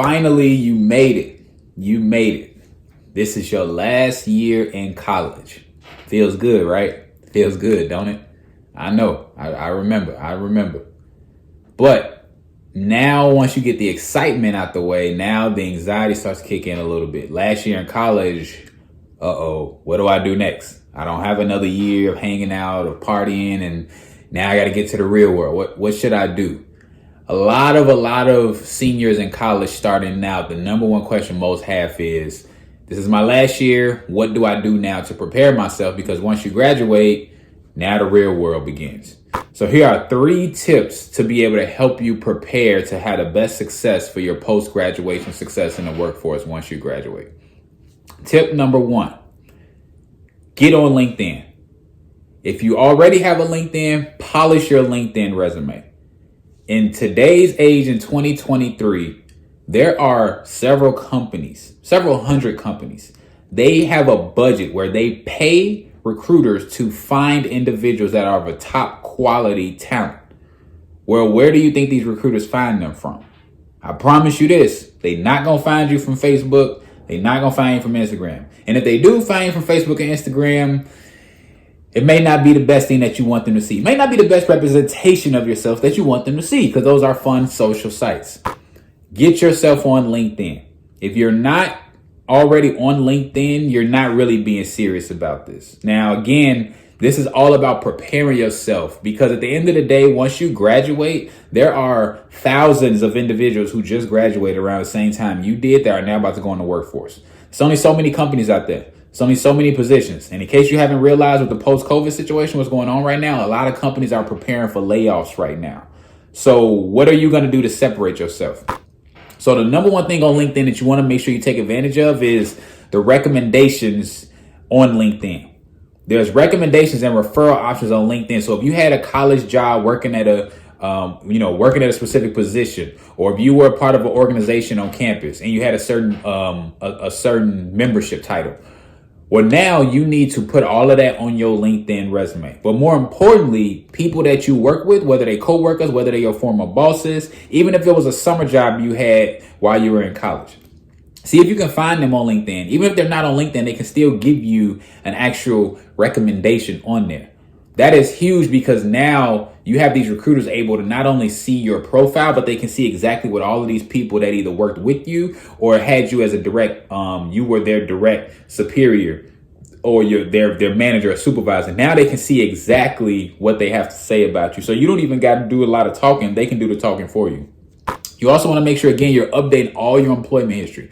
Finally, you made it. You made it. This is your last year in college. Feels good, right? Feels good, don't it? I know. I remember. But now, once you get the excitement out the way, now the anxiety starts to kick in a little bit. Last year in college, what do I do next? I don't have another year of hanging out, of partying, and now I got to get to the real world. What should I do? A lot of seniors in college starting out, the number one question most have is, this is my last year. What do I do now to prepare myself? Because once you graduate, now the real world begins. So here are 3 tips to be able to help you prepare to have the best success for your post-graduation success in the workforce once you graduate. Tip number 1, get on LinkedIn. If you already have a LinkedIn, polish your LinkedIn resume. In today's age, in 2023, there are several hundred companies. They have a budget where they pay recruiters to find individuals that are of a top quality talent. Well, where do you think these recruiters find them from? I promise you this, they're not going to find you from Facebook. They're not going to find you from Instagram. And if they do find you from Facebook and Instagram, it may not be the best thing that you want them to see. It may not be the best representation of yourself that you want them to see, because those are fun social sites. Get yourself on LinkedIn. If you're not already on LinkedIn, you're not really being serious about this. Now, again, this is all about preparing yourself, because at the end of the day, once you graduate, there are thousands of individuals who just graduated around the same time you did that are now about to go in the workforce. There's only so many companies out there. There's only so many positions. And in case you haven't realized with the post-COVID situation, what's going on right now, a lot of companies are preparing for layoffs right now. So what are you going to do to separate yourself? So the number one thing on LinkedIn that you want to make sure you take advantage of is the recommendations on LinkedIn. There's recommendations and referral options on LinkedIn. So if you had a college job working at a specific position, or if you were a part of an organization on campus and you had a certain membership title, well, now you need to put all of that on your LinkedIn resume. But more importantly, people that you work with, whether they coworkers, whether they're your former bosses, even if it was a summer job you had while you were in college. See if you can find them on LinkedIn. Even if they're not on LinkedIn, they can still give you an actual recommendation on there. That is huge, because now you have these recruiters able to not only see your profile, but they can see exactly what all of these people that either worked with you or had you as a direct, you were their direct superior, or their manager or supervisor. Now they can see exactly what they have to say about you. So you don't even got to do a lot of talking. They can do the talking for you. You also want to make sure, again, you're updating all your employment history.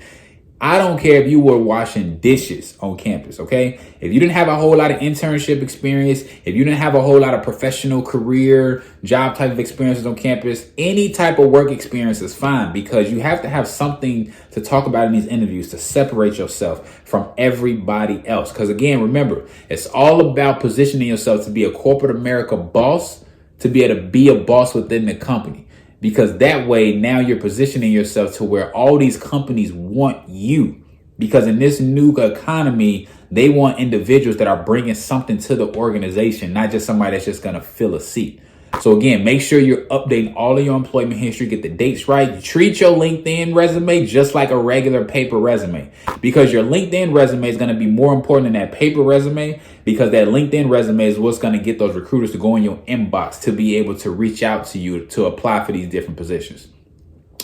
I don't care if you were washing dishes on campus, okay? If you didn't have a whole lot of internship experience, if you didn't have a whole lot of professional career, job type of experiences on campus, any type of work experience is fine, because you have to have something to talk about in these interviews to separate yourself from everybody else. Because again, remember, it's all about positioning yourself to be a corporate America boss, to be able to be a boss within the company. Because that way, now you're positioning yourself to where all these companies want you. Because in this new economy, they want individuals that are bringing something to the organization, not just somebody that's just going to fill a seat. So again, make sure you're updating all of your employment history, get the dates right. Treat your LinkedIn resume just like a regular paper resume, because your LinkedIn resume is going to be more important than that paper resume, because that LinkedIn resume is what's going to get those recruiters to go in your inbox to be able to reach out to you to apply for these different positions.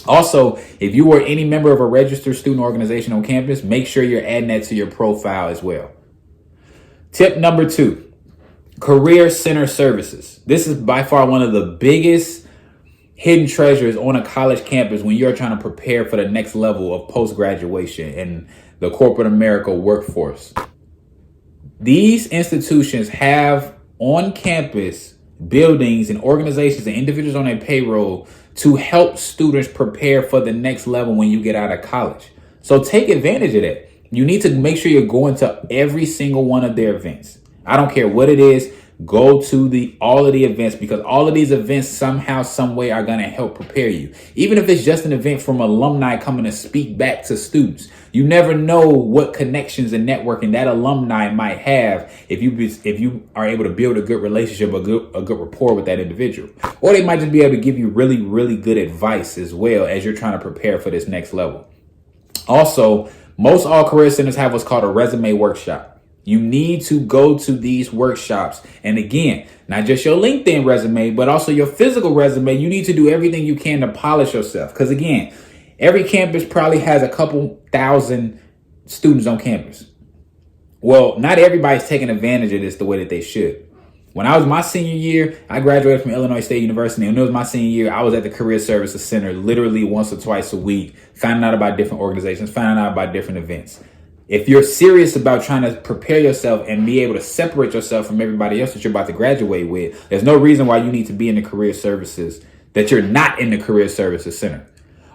Also, if you were any member of a registered student organization on campus, make sure you're adding that to your profile as well. Tip number 2. Career Center Services. This is by far one of the biggest hidden treasures on a college campus when you're trying to prepare for the next level of post-graduation in the corporate America workforce. These institutions have on campus buildings and organizations and individuals on their payroll to help students prepare for the next level when you get out of college. So take advantage of that. You need to make sure you're going to every single one of their events. I don't care what it is. Go to all of the events, because all of these events somehow, some way are going to help prepare you. Even if it's just an event from alumni coming to speak back to students, you never know what connections and networking that alumni might have if you are able to build a good relationship, a good rapport with that individual. Or they might just be able to give you really, really good advice as well as you're trying to prepare for this next level. Also, most all career centers have what's called a resume workshop. You need to go to these workshops. And again, not just your LinkedIn resume, but also your physical resume. You need to do everything you can to polish yourself. Because again, every campus probably has a couple thousand students on campus. Well, not everybody's taking advantage of this the way that they should. When I was my senior year, I graduated from Illinois State University. And when it was my senior year, I was at the Career Services Center literally once or twice a week, finding out about different organizations, finding out about different events. If you're serious about trying to prepare yourself and be able to separate yourself from everybody else that you're about to graduate with, there's no reason why you need to be in the career services, that you're not in the Career Services Center.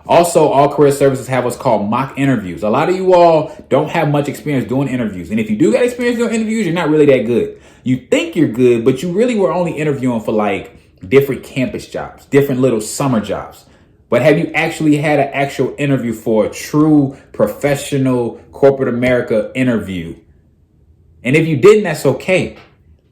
Also, all career services have what's called mock interviews. A lot of you all don't have much experience doing interviews. And if you do got experience doing interviews, you're not really that good. You think you're good, but you really were only interviewing for like different campus jobs, different little summer jobs. But have you actually had an actual interview for a true professional corporate America interview? And if you didn't, that's okay.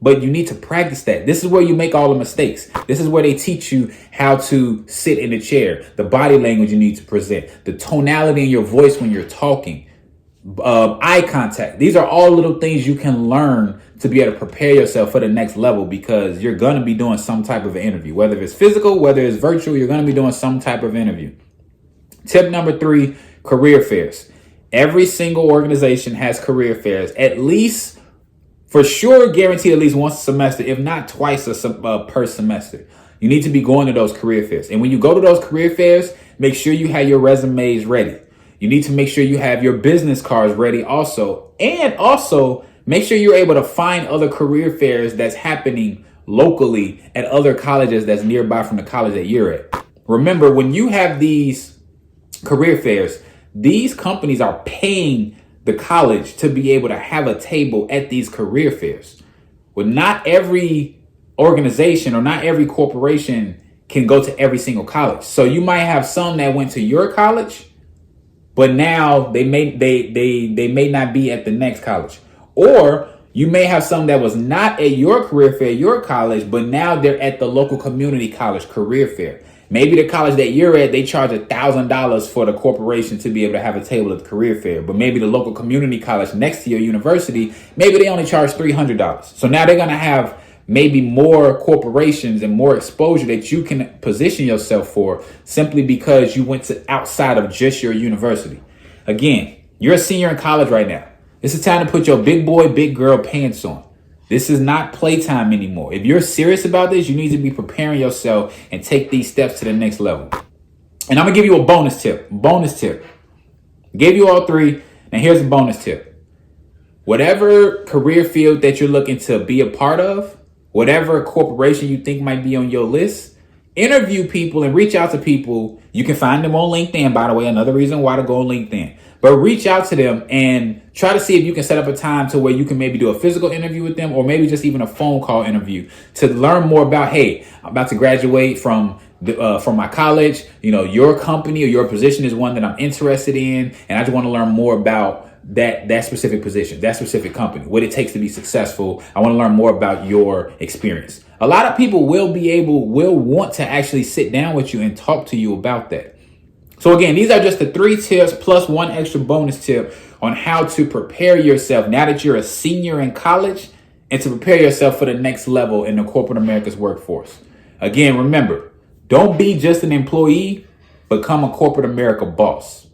But you need to practice that. This is where you make all the mistakes. This is where they teach you how to sit in a chair, the body language you need to present, the tonality in your voice when you're talking, eye contact. These are all little things you can learn to be able to prepare yourself for the next level, because you're going to be doing some type of an interview, whether it's physical, whether it's virtual, you're going to be doing some type of interview. Tip number 3, career fairs. Every single organization has career fairs, at least for sure, guaranteed at least once a semester, if not twice per semester. You need to be going to those career fairs. And when you go to those career fairs, make sure you have your resumes ready. You need to make sure you have your business cards ready also. And also make sure you're able to find other career fairs that's happening locally at other colleges that's nearby from the college that you're at. Remember, when you have these career fairs, these companies are paying the college to be able to have a table at these career fairs. Well, not every organization or not every corporation can go to every single college. So you might have some that went to your college, but now they may not be at the next college. Or you may have some that was not at your career fair, your college, but now they're at the local community college career fair. Maybe the college that you're at, they charge $1,000 for the corporation to be able to have a table at the career fair. But maybe the local community college next to your university, maybe they only charge $300. So now they're going to have maybe more corporations and more exposure that you can position yourself for simply because you went to outside of just your university. Again, you're a senior in college right now. This is time to put your big boy, big girl pants on. This is not playtime anymore. If you're serious about this, you need to be preparing yourself and take these steps to the next level. And I'm going to give you a bonus tip. Gave you all 3. Now here's a bonus tip. Whatever career field that you're looking to be a part of, whatever corporation you think might be on your list, interview people and reach out to people. You can find them on LinkedIn, by the way, another reason why to go on LinkedIn. But reach out to them and try to see if you can set up a time to where you can maybe do a physical interview with them, or maybe just even a phone call interview to learn more about, hey, I'm about to graduate from my college. You know, your company or your position is one that I'm interested in, and I just want to learn more about that specific position, that specific company, what it takes to be successful. I want to learn more about your experience. A lot of people will want to actually sit down with you and talk to you about that. So again, these are just the 3 tips plus 1 extra bonus tip on how to prepare yourself now that you're a senior in college, and to prepare yourself for the next level in the corporate America's workforce. Again, remember, don't be just an employee, become a corporate America boss.